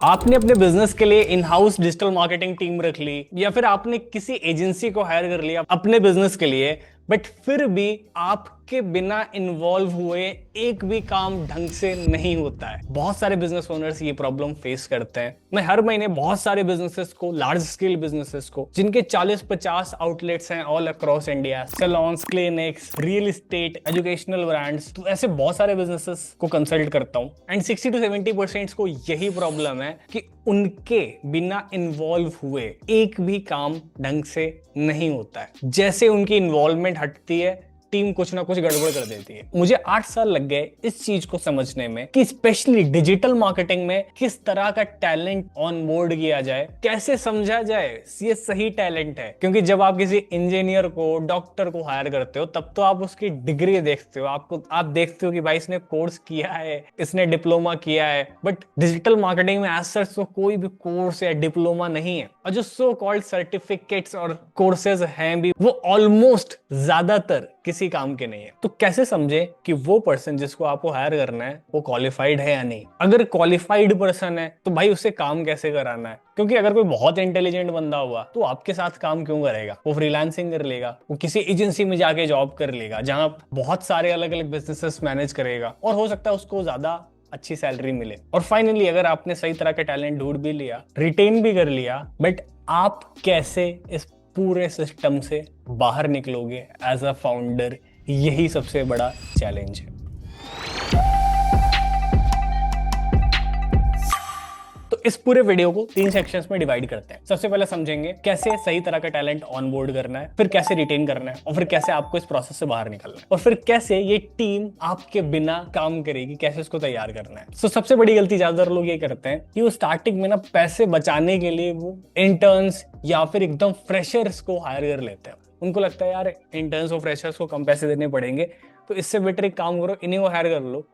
आपने अपने बिजनेस के लिए in house digital marketing team रख ली या फिर आपने किसी एजेंसी को हायर कर लिया अपने बिजनेस के लिए, बट फिर भी आपके बिना इन्वॉल्व हुए एक भी काम ढंग से नहीं होता है। बहुत सारे बिजनेस ओनर्स ये प्रॉब्लम फेस करते हैं। मैं हर महीने बहुत सारे बिजनेसेस को, लार्ज स्केल बिजनेसेस को जिनके 40-50 आउटलेट्स हैं all across India, saloons, clinics, real estate, educational brands, तो ऐसे बहुत सारे बिजनेसेस को कंसल्ट करता हूं एंड 60-70% को यही प्रॉब्लम है कि उनके बिना इन्वॉल्व हुए एक भी काम ढंग से नहीं होता है। जैसे उनकी इन्वॉल्वमेंट हटती है, टीम कुछ ना कुछ गड़बड़ कर देती है। मुझे 8 साल लग गए इस चीज को समझने में कि स्पेशली डिजिटल मार्केटिंग में किस तरह का टैलेंट ऑन बोर्ड किया जाए, कैसे समझा जाए ये सही टैलेंट है। क्योंकि जब आप किसी इंजीनियर को, डॉक्टर को हायर करते हो तब तो आप उसकी डिग्री देखते हो, आप देखते हो कि भाई इसने कोर्स किया है, इसने डिप्लोमा किया है। बट डिजिटल मार्केटिंग में एज सच तो कोई भी कोर्स या डिप्लोमा नहीं है, और जो सो कॉल्ड सर्टिफिकेट्स और कोर्सेज हैं भी, वो ऑलमोस्ट ज्यादातर किसी काम के नहीं है। तो कैसे समझे कि वो पर्सन जिसको आपको हायर करना है वो क्वालिफाइड है या नहीं? अगर क्वालिफाइड पर्सन है तो भाई उससे काम कैसे कराना है? क्योंकि अगर कोई बहुत इंटेलिजेंट बंदा हुआ तो आपके साथ काम क्यों करेगा? वो फ्रीलांसिंग कर लेगा, वो किसी एजेंसी में जाके जॉब कर लेगा जहां बहुत सारे अलग अलग बिजनेसेस मैनेज करेगा, और हो सकता है उसको ज्यादा अच्छी सैलरी मिले। और फाइनली अगर आपने सही तरह का टैलेंट ढूंढ भी लिया, रिटेन भी कर लिया, बट आप कैसे इस पूरे सिस्टम से बाहर निकलोगे एज अ फाउंडर? यही सबसे बड़ा चैलेंज है। तो इस पूरे वीडियो को 3 सेक्शंस में डिवाइड करते हैं। सबसे पहले समझेंगे कैसे सही तरह का टैलेंट ऑनबोर्ड करना है, फिर कैसे रिटेन करना है, और फिर कैसे आपको इस प्रोसेस से बाहर निकलना है, और फिर कैसे ये टीम आपके बिना काम करेगी, कैसे इसको तैयार करना है। तो सबसे बड़ी गलती ज्यादातर लोग ये करते हैं कि वो स्टार्टिंग में ना पैसे बचाने के लिए वो इंटर्न्स या फिर एकदम फ्रेशर्स को हायर कर लेते हैं। उनको लगता है यार इंटर्न्स और फ्रेशर्स को कम पैसे देने पड़ेंगे, तो इससे बेटर एक काम करो, इन्हीं को हायर कर लो,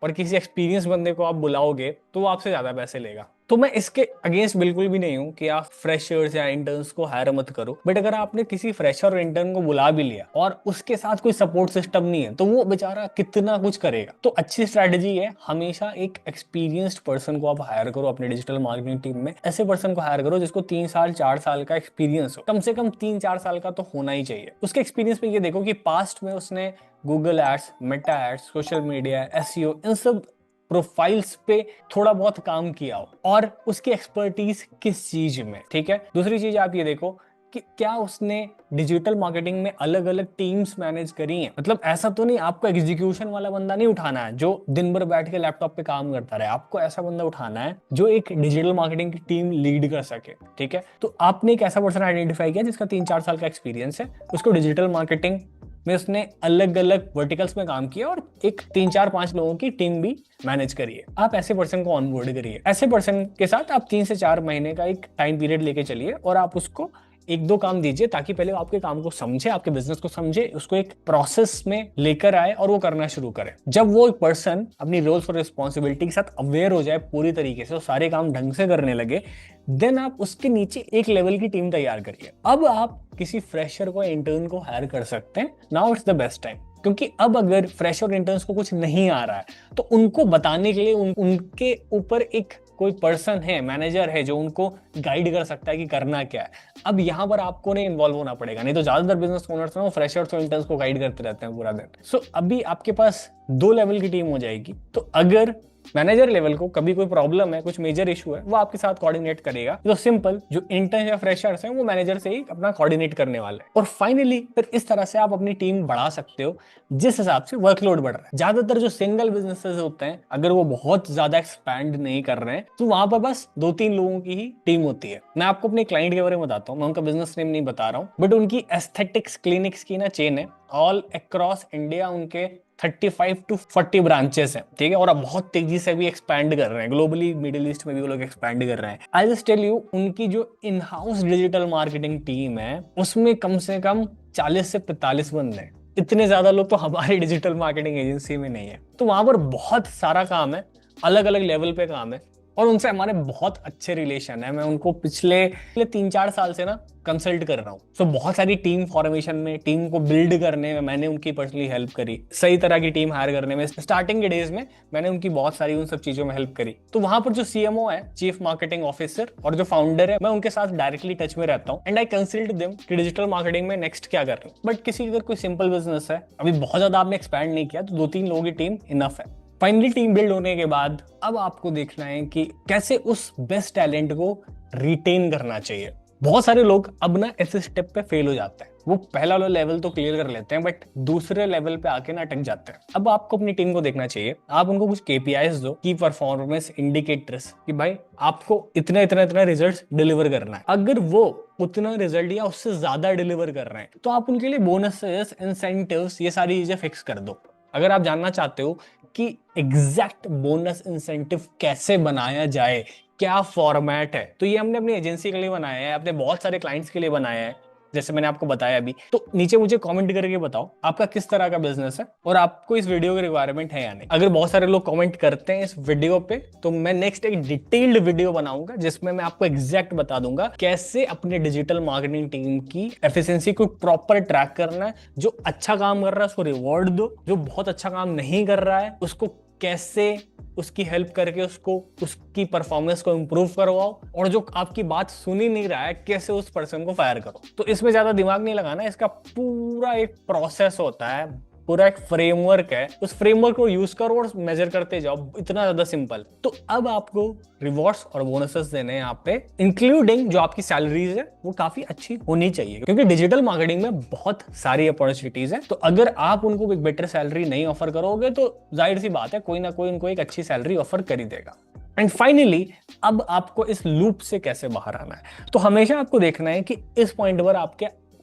और किसी एक्सपीरियंस बंदे को आप बुलाओगे तो वो आपसे ज्यादा पैसे लेगा। तो मैं इसके अगेंस्ट बिल्कुल भी नहीं हूं कि आप फ्रेशर्स या इंटर्न्स को हायर मत करो, बट अगर आपने किसी फ्रेशर और इंटर्न को बुला भी लिया और उसके साथ कोई सपोर्ट सिस्टम नहीं है तो वो बेचारा कितना कुछ करेगा। तो अच्छी स्ट्रैटेजी है हमेशा एक एक्सपीरियंस्ड पर्सन को आप हायर करो अपने डिजिटल मार्केटिंग टीम में। ऐसे पर्सन को हायर करो जिसको 3 साल 4 साल का एक्सपीरियंस हो, कम से कम 3-4 साल का तो होना ही चाहिए। उसके एक्सपीरियंस में ये देखो कि पास्ट में उसने Google ads, Meta ads, social media, SEO, इन सब प्रोफाइल्स पे थोड़ा बहुत काम किया हो, और उसकी एक्सपर्टीज किस चीज में। ठीक है, दूसरी चीज आप ये देखो कि क्या उसने डिजिटल मार्केटिंग में अलग अलग टीम्स मैनेज करी हैं। मतलब ऐसा तो नहीं आपको एग्जीक्यूशन वाला बंदा नहीं उठाना है जो दिन भर बैठ के लैपटॉप पे काम करता रहे, आपको ऐसा बंदा उठाना है जो एक डिजिटल मार्केटिंग की टीम लीड कर सके। ठीक है, तो आपने एक ऐसा पर्सन आइडेंटिफाई किया जिसका 3-4 साल का एक्सपीरियंस है, उसको डिजिटल मार्केटिंग में उसने अलग अलग वर्टिकल्स में काम किया और एक 3-4-5 लोगों की टीम भी मैनेज करिए। आप ऐसे पर्सन को ऑनबोर्ड करिए। ऐसे पर्सन के साथ आप 3 से 4 महीने का एक टाइम पीरियड लेके चलिए और आप उसको 1-2 काम दीजिए ताकि पहले वो आपके काम को समझे, आपके बिजनेस को समझे, उसको एक प्रोसेस में लेकर आए और वो करना शुरू करे। जब वो एक पर्सन अपनी रोल्स और रिस्पॉन्सिबिलिटी के साथ अवेयर हो जाए पूरी तरीके से, वो सारे काम ढंग से करने लगे, देन आप उसके नीचे एक लेवल की टीम तैयार करिए। अब आप किसी फ्रेशर को, इंटर्न को हायर कर सकते हैं। Now it's the best time, क्योंकि अब अगर फ्रेशर और इंटर्न्स को कुछ नहीं आ रहा है तो उनको बताने के लिए उनके ऊपर एक कोई पर्सन है, मैनेजर है जो उनको गाइड कर सकता है कि करना क्या है। अब यहाँ पर आपको नहीं इन्वॉल्व होना पड़ेगा, नहीं तो ज्यादातर बिजनेस ओनर्स वो फ्रेशर्स और इंटर्न्स को गाइड करते रहते हैं पूरा दिन। सो अभी आपके पास 2 लेवल की टीम हो जाएगी। तो अगर मैनेजर लेवल को कभी कोई प्रॉब्लम है, कुछ मेजर इशू है, वो आपके साथ कोऑर्डिनेट करेगा। तो सिंपल, जो इंटर्न या फ्रेशर्स हैं वो मैनेजर से ही अपना कोऑर्डिनेट करने वाले हैं। और फाइनली फिर इस तरह से आप अपनी टीम बढ़ा सकते हो जिस हिसाब से वर्कलोड बढ़ रहा है। ज्यादातर जो सिंगल बिजनेसेस होते हैं, अगर वो बहुत ज्यादा एक्सपैंड नहीं कर रहे हैं तो वहां पर बस 2-3 लोगों की ही टीम होती है। मैं आपको अपने क्लाइंट के बारे में बताता हूँ, मैं उनका बिजनेस नेम नहीं बता रहा हूँ, बट उनकी एस्थेटिक्स क्लिनिक्स की ना चेन है ऑल अक्रॉस इंडिया। उनके 35-40 ब्रांचेस हैं। ठीक है, और अब बहुत तेजी से भी एक्सपैंड कर रहे हैं ग्लोबली, मिडिल ईस्ट में भी वो लोग एक्सपैंड कर रहे हैं। आई जस्ट टेल यू, उनकी जो in house digital marketing team है उसमें कम से कम 40 से 45 बंदे हैं। इतने ज्यादा लोग तो हमारी डिजिटल मार्केटिंग एजेंसी में नहीं है। तो वहां पर बहुत सारा काम है, अलग अलग लेवल पे काम है। और उनसे हमारे बहुत अच्छे रिलेशन है। मैं उनको पिछले 3-4 साल से ना कंसल्ट कर रहा हूँ। सो बहुत सारी टीम फॉर्मेशन में, टीम को बिल्ड करने में मैंने उनकी पर्सनली हेल्प करी। सही तरह की टीम हायर करने में स्टार्टिंग के डेज में मैंने उनकी बहुत सारी उन सब चीजों में हेल्प करी। तो वहां पर जो सीएमओ है, चीफ मार्केटिंग ऑफिसर, और जो फाउंडर है, मैं उनके साथ डायरेक्टली टच में रहता हूँ एंड आई कंसल्ट देम कि डिजिटल मार्केटिंग में नेक्स्ट क्या करना। बट किसी अगर कोई सिंपल बिजनेस है, अभी बहुत ज्यादा आपने एक्सपैंड नहीं किया, तो 2-3 लोगों की टीम इनफ है। फाइनली टीम बिल्ड होने के बाद अब आपको देखना है कि कैसे उस बेस्ट टैलेंट को रिटेन करना चाहिए। बहुत सारे लोग अब ना ऐसे स्टेप पे फेल हो जाते हैं। वो पहला वाला लेवल तो क्लियर कर लेते हैं बट दूसरे लेवल पे आके ना अटक जाते हैं। अब आपको अपनी टीम को देखना चाहिए, आप उनको कुछ केपीआईज दो, की परफॉर्मेंस इंडिकेटर्स, कि भाई आपको इतने इतने इतने रिजल्ट्स डिलीवर करना है। अगर वो उतना रिजल्ट या उससे ज्यादा डिलीवर कर रहे हैं तो आप उनके लिए बोनसेस, इंसेंटिव्स, ये सारी चीजें फिक्स कर दो। अगर आप जानना चाहते हो कि एग्जैक्ट बोनस इंसेंटिव कैसे बनाया जाए, क्या फॉर्मेट है, तो ये हमने अपनी एजेंसी के लिए बनाया है, अपने बहुत सारे क्लाइंट्स के लिए बनाया है, जैसे मैंने आपको बताया अभी। तो नीचे मुझे कमेंट करके बताओ आपका किस तरह का बिजनेस है और आपको इस वीडियो की रिक्वायरमेंट है या नहीं। अगर बहुत सारे लोग कमेंट करते हैं इस वीडियो पे तो मैं नेक्स्ट एक डिटेल्ड वीडियो बनाऊंगा जिसमें मैं आपको एग्जैक्ट बता दूंगा कैसे अपने डिजिटल मार्केटिंग टीम की एफिशिएंसी को प्रॉपर ट्रैक करना है। जो अच्छा काम कर रहा है उसको रिवॉर्ड दो, जो बहुत अच्छा काम नहीं कर रहा है उसको कैसे उसकी हेल्प करके उसको उसकी परफॉर्मेंस को इंप्रूव करवाओ, और जो आपकी बात सुन ही नहीं रहा है कैसे उस पर्सन को फायर करो। तो इसमें ज्यादा दिमाग नहीं लगाना, इसका पूरा एक प्रोसेस होता है, पूरा एक फ्रेमवर्क है। उस फ्रेमवर्क को यूज करो और मेजर करते जाओ, इतना ज्यादा सिंपल। तो अब आपको रिवॉर्ड्स और बोनसेस देने हैं यहाँ पे, इंक्लूडिंग जो आपकी सैलरीज है वो काफी अच्छी होनी चाहिए, क्योंकि डिजिटल मार्केटिंग में बहुत सारी अपॉर्चुनिटीज है। तो अगर आप उनको एक बेटर सैलरी नहीं ऑफर करोगे तो जाहिर सी बात है कोई ना कोई उनको एक अच्छी सैलरी ऑफर कर ही देगा। एंड फाइनली अब आपको इस लूप से कैसे बाहर आना है, तो हमेशा आपको देखना है कि इस पॉइंट पर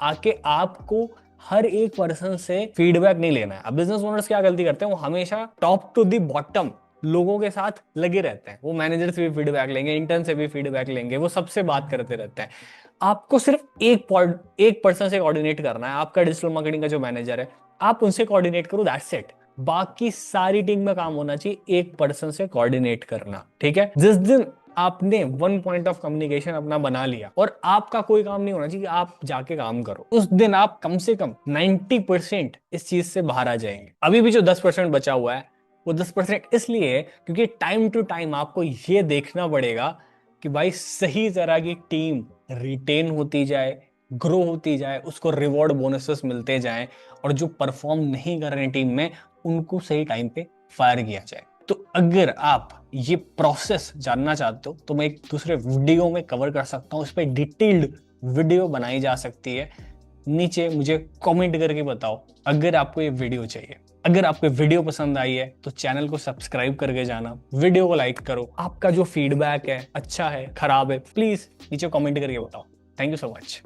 आके आपको हर एक पर्सन से फीडबैक नहीं लेना है। अब बिजनेस ओनर्स क्या गलती करते हैं, वो हमेशा टॉप टू दी बॉटम लोगों के साथ लगे रहते हैं। वो मैनेजर से भी फीडबैक लेंगे, इंटर्न से भी फीडबैक लेंगे, वो सबसे बात करते रहते हैं। आपको सिर्फ एक पर्सन से कोऑर्डिनेट करना है, आपका डिजिटल मार्केटिंग का जो मैनेजर है, आप उनसे कोऑर्डिनेट करो, दैट्स इट। बाकी सारी टीम में काम होना चाहिए एक पर्सन से कोऑर्डिनेट करना, ठीक है। जिस दिन आपने वन पॉइंट ऑफ कम्युनिकेशन अपना बना लिया और आपका कोई काम नहीं होना चाहिए, आप जाके काम करो, उस दिन आप कम से कम 90% इस चीज से बाहर आ जाएंगे। अभी भी जो 10% बचा हुआ है वो 10% इसलिए है क्योंकि टाइम टू टाइम आपको ये देखना पड़ेगा कि भाई सही तरह की टीम रिटेन होती जाए, ग्रो होती जाए, उसको रिवॉर्ड बोनसेस मिलते जाएं, और जो परफॉर्म नहीं कर रहे टीम में उनको सही टाइम पे फायर किया जाए। तो अगर आप ये प्रोसेस जानना चाहते हो तो मैं एक दूसरे वीडियो में कवर कर सकता हूँ, उस पर डिटेल्ड वीडियो बनाई जा सकती है। नीचे मुझे कमेंट करके बताओ अगर आपको ये वीडियो चाहिए। अगर आपको वीडियो पसंद आई है तो चैनल को सब्सक्राइब करके जाना, वीडियो को लाइक करो। आपका जो फीडबैक है, अच्छा है, खराब है, प्लीज नीचे कमेंट करके बताओ। Thank you so much.